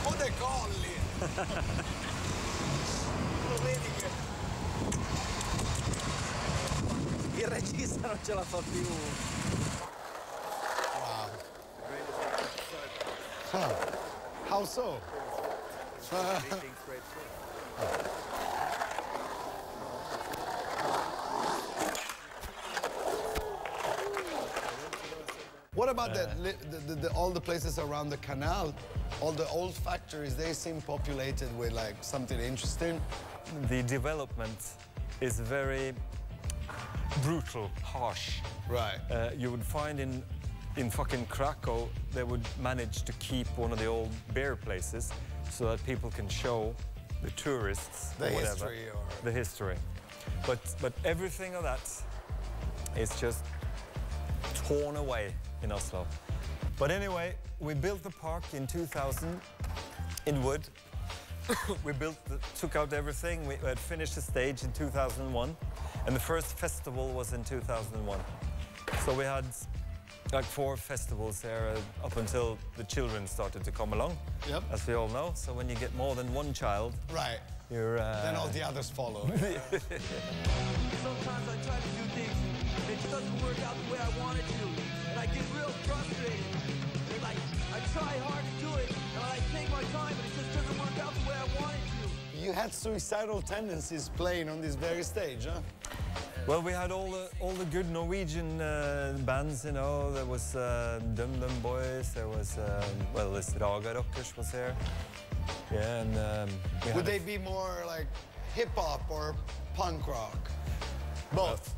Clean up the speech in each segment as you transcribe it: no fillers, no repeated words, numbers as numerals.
O decolli! Lo vedi che il regista non ce la fa più. Wow. How so? What about all the places around the canal? All the old factories, they seem populated with like something interesting. The development is very brutal, harsh. Right. You would find in fucking Krakow, they would manage to keep one of the old beer places so that people can show the tourists The or whatever, history or... the history. But everything of that is just torn away in Oslo. But anyway, we built the park in 2000 in wood. We took out everything. We had finished the stage in 2001, and the first festival was in 2001. So we had like 4 festivals there up until the children started to come along, yep. As we all know. So when you get more than one child, right, you're... then all the others follow. Sometimes I try to do things, and it just doesn't work out the way I want it to, and I get real frustrated. And like, I try hard to do it, and I take my time, and it just doesn't work out the way I want it to. You had suicidal tendencies playing on this very stage, huh? Well, we had all the good Norwegian bands, you know. There was Dum Dum Boys, there was, well, this Raga Rockers was there. Yeah, and... Would they be more like hip-hop or punk rock? Both?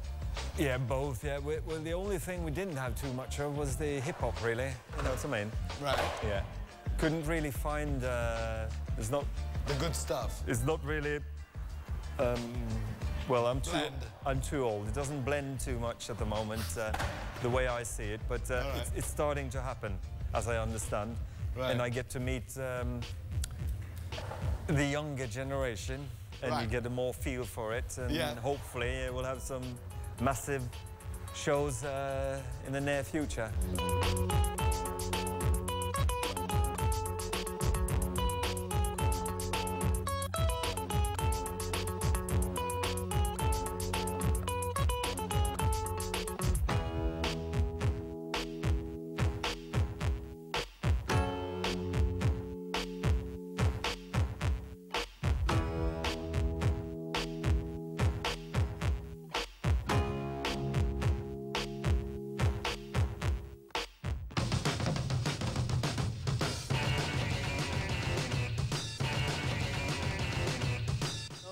Yeah, both, yeah. Well, the only thing we didn't have too much of was the hip-hop, really. You know what I mean? Right. Yeah. Couldn't really find... it's not... The good stuff? It's not really... well, I'm too old. It doesn't blend too much at the moment, the way I see it. But right. it's starting to happen, as I understand. Right. And I get to meet the younger generation, and right. you get a more feel for it. And yeah. hopefully we'll have some massive shows in the near future.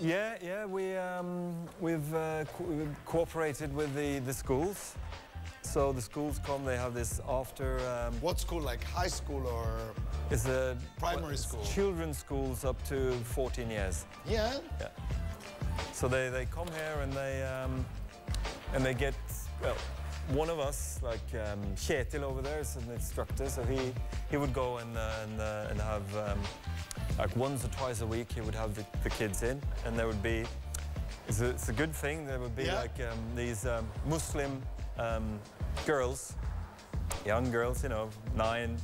Yeah, we've cooperated with the schools. So the schools come, they have this after... What school, like high school or... It's a... Primary school? Children's schools up to 14 years. Yeah? Yeah. So they come here and they get, well, one of us, like Kjetil over there is an instructor, so he would go and have, like once or twice a week, he would have the kids in, and there would be, it's a good thing, there would be like these Muslim girls, young girls, you know, 9,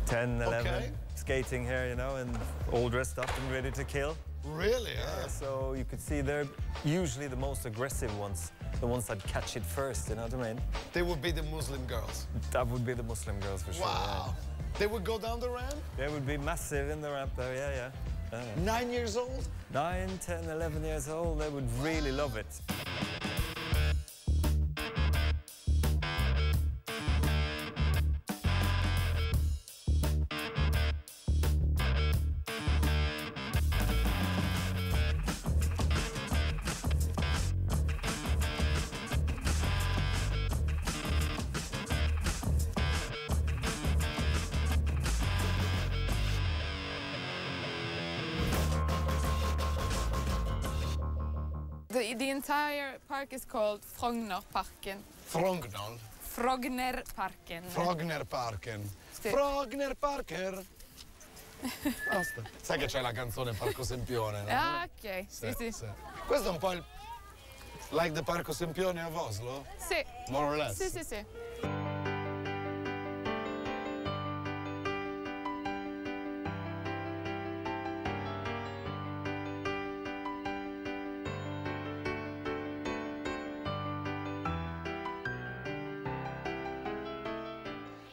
10, 11, okay. skating here, you know, and all dressed up and ready to kill. Really? Yeah, so you could see they're usually the most aggressive ones, the ones that catch it first, you know what I mean? They would be the Muslim girls? That would be the Muslim girls for sure. Wow. Yeah. They would go down the ramp? They would be massive in the ramp there, yeah. 9 years old? 9, 10, 11 years old, they would really love it. The entire park is called Frognerparken. Frogner? Frognerparken. Frognerparken. Sì. Frognerparker. Basta. Sai che c'è la canzone Parco Sempione, no? Ah, ok. Sì. Questo è un po' like the Parco Sempione of Oslo? Sì. More or less? Sì.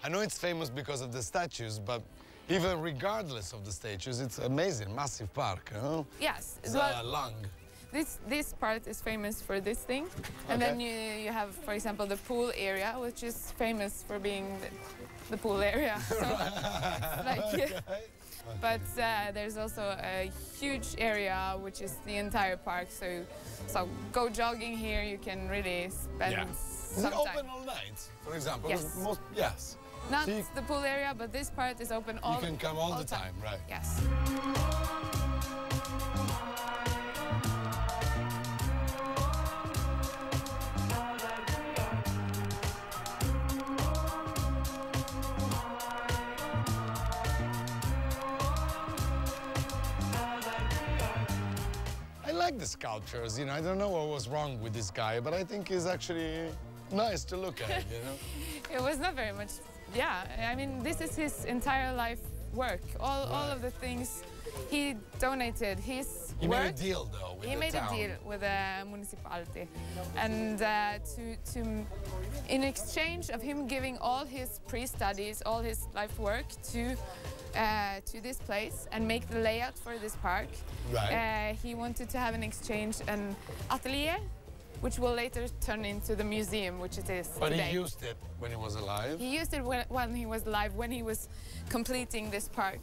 I know it's famous because of the statues, but even regardless of the statues, it's amazing, massive park, you know? Yes. It's Well, long. this part is famous for this thing. And then you have, for example, the pool area, which is famous for being the pool area. So, like, but there's also a huge area, which is the entire park. So go jogging here, you can really spend Is some it open time. all night, for example? Yes. Yes. Not So the pool area, but this part is open all you can come all the time, right? Yes. I like the sculptures, you know. I don't know what was wrong with this guy, but I think he's actually nice to look at, you know? It was not very much. Yeah, I mean, this is his entire life work. All of the things he donated, his He work. made a deal, though, with He the made town. a deal with the municipality, and in exchange of him giving all his pre-studies, all his life work to this place and make the layout for this park. Right. He wanted to have an exchange, an atelier, which will later turn into the museum, which it is But today. he used it when he was alive. He used it when he was alive, when he was completing this park.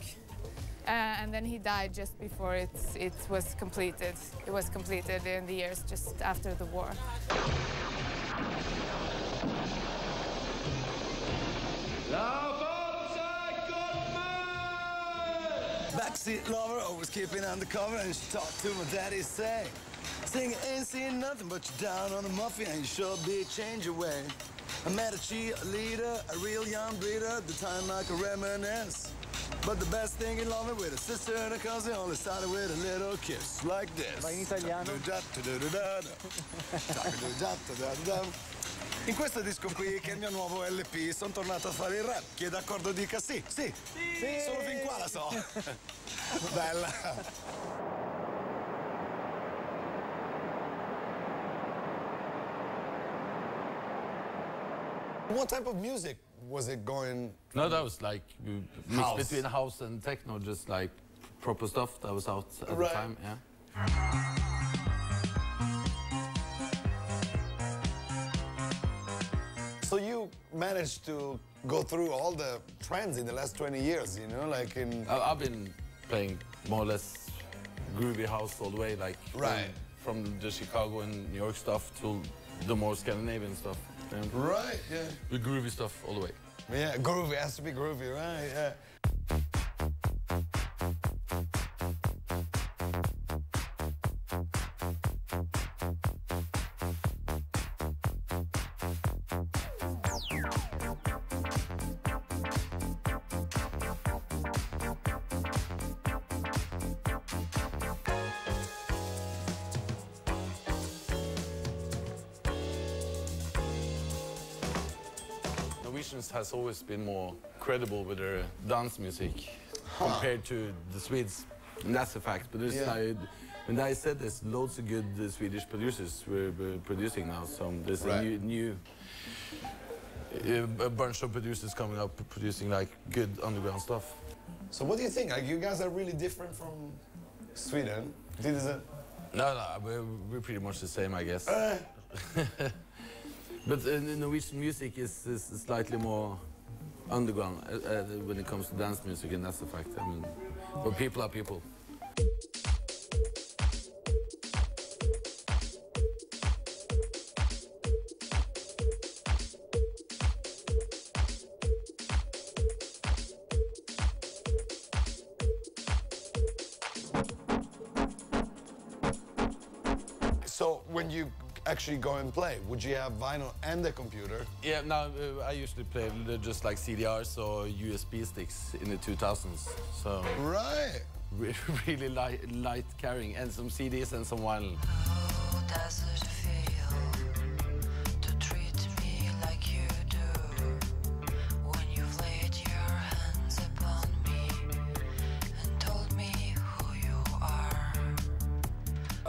And then he died just before it was completed. It was completed in the years just after the war. Backseat lover, always keeping undercover, and she talked to my daddy, say, singing ain't seeing nothing but you down on the muffin, and you sure be a change your way. I met a cheerleader, a real young breeder, at the time I can reminisce. But the best thing in love with a sister and a cousin only started with a little kiss, like this. Vai in italiano? In questo disco qui, che è il mio nuovo LP, sono tornato a fare il rap. Chi è d'accordo dica sì, sì, sì, solo fin qua la so. Bella. What type of music was it going? No, that was like mixed House. between house and techno, just like proper stuff that was out at Right. the time. Yeah. So you managed to go through all the trends in the last 20 years, you know, like in... I've been playing more or less groovy house all the way, like Right. from the Chicago and New York stuff to the more Scandinavian stuff. And Right, yeah. the groovy stuff all the way. Yeah, groovy, has to be groovy, right, yeah. Norwegians has always been more credible with their dance music compared to the Swedes. And that's a fact. But there's like, when I said there's loads of good Swedish producers we're producing now. So there's a new a bunch of producers coming up producing like good underground stuff. So what do you think? Like, you guys are really different from Sweden? No, we're pretty much the same, I guess. But Norwegian music is slightly more underground when it comes to dance music, and that's a fact. I mean, but people are people. So when you actually go and play, would you have vinyl and a computer? Yeah, no, I usually play just like CDRs or USB sticks in the 2000s. So Right. really light carrying, and some CDs and some vinyl. How does it feel to treat me like you do when you've laid your hands upon me and told me who you are?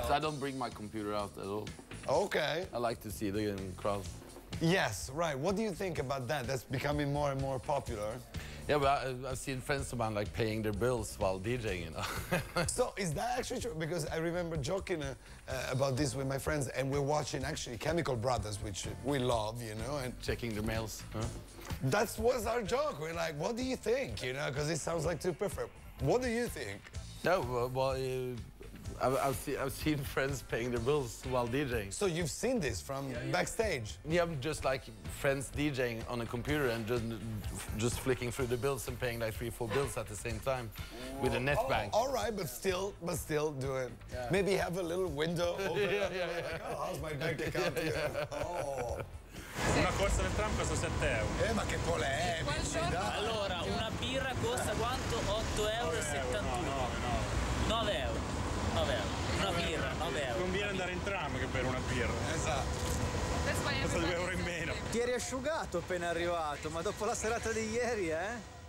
So I don't bring my computer out at all. Okay. I like to see the crowd. Yes, right. What do you think about that? That's becoming more and more popular. Yeah, but I've seen friends of mine like paying their bills while DJing, you know. So is that actually true? Because I remember joking about this with my friends, and we're watching actually Chemical Brothers, which we love, you know, and Checking their mails. Huh? that was our joke. We're like, what do you think? You know, because it sounds like too perfect. What do you think? No, well, I've seen friends paying their bills while DJing. So you've seen this from backstage? Yeah, I'm just like friends DJing on a computer and just flicking through the bills and paying like 3-4 bills at the same time with a net bank. All right, but still do it. Yeah. Maybe have a little window open. Yeah. Like, oh, how's my bank account? Oh. Una corsa del tram costa 7 euro. Ma che polemici, dai. Allora, una birra costa quanto? 8,71 euro. 9 euro. 9 euro. Una birra, 9 euro. Conviene andare in tram che per una birra. Esatto. Costa 2 euro in meno. Ti eri asciugato appena arrivato, ma dopo la serata di ieri, eh?